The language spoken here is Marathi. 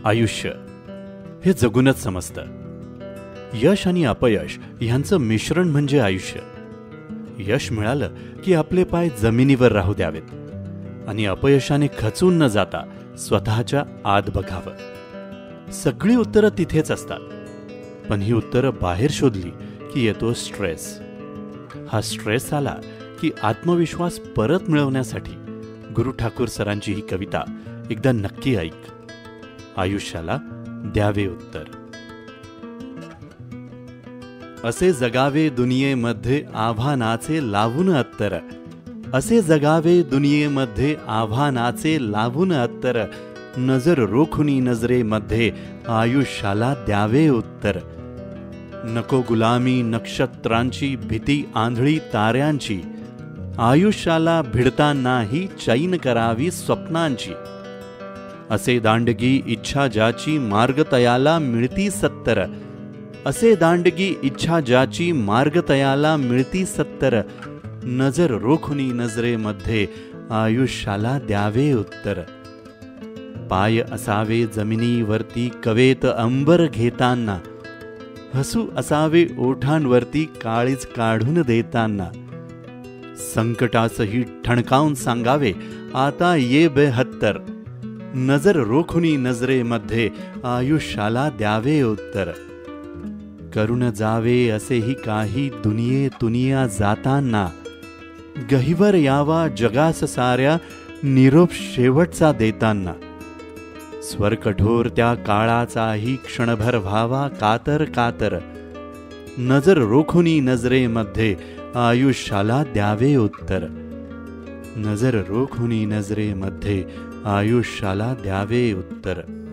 आयुष्य हे जगूनच समजतं. यश आणि अपयश ह्यांचं मिश्रण म्हणजे आयुष्य. यश मिळालं की आपले पाय जमिनीवर राहू द्यावेत आणि अपयशाने खचून न जाता स्वतःच्या आत बघावं. सगळी उत्तरं तिथेच असतात, पण ही उत्तरं बाहेर शोधली की येतो स्ट्रेस. हा स्ट्रेस आला की आत्मविश्वास परत मिळवण्यासाठी गुरु ठाकूर सरांची ही कविता एकदा नक्की ऐक. आयुष्याला द्यावे उत्तर. असे जगावे दुनियेमध्ये आव्हानाचे लावून अत्तर. असे जगावे दुनियेमध्ये आव्हानाचे लावून अत्तर. नजर रोखुनी नजरेमध्ये आयुष्याला द्यावे उत्तर. नको गुलामी नक्षत्रांची भीती आंधळी ताऱ्यांची. आयुष्याला भिडतानाही चैन करावी स्वप्नांची. असे दांडगी इच्छा ज्याची मार्ग तयाला मिळती सत्तर. असे दांडगी इच्छा ज्याची मार्ग तयाला मिळती सत्तर. नजर रोखुनी नजरेमध्ये आयुष्याला द्यावे उत्तर. पाय असावे जमिनीवरती कवेत अंबर घेताना. हसू असावे ओठांवरती काळीज काढून देताना. संकटासही ठणकावून सांगावे आता ये बेहत्तर. नजर रोखुनी नजरेमध्ये आयुष्याला द्यावे उत्तर. करून जावे असेही काही दुनिया जाताना. गहिवर यावा जगास साऱ्या निरोप शेवटचा देताना. स्वर कठोर त्या काळाचाही क्षणभर व्हावा कातर कातर. नजर रोखुनी नजरेमध्ये आयुष्याला द्यावे उत्तर. नजर रोखुनी नजरेमध्ये आयुष्याला द्यावे उत्तर.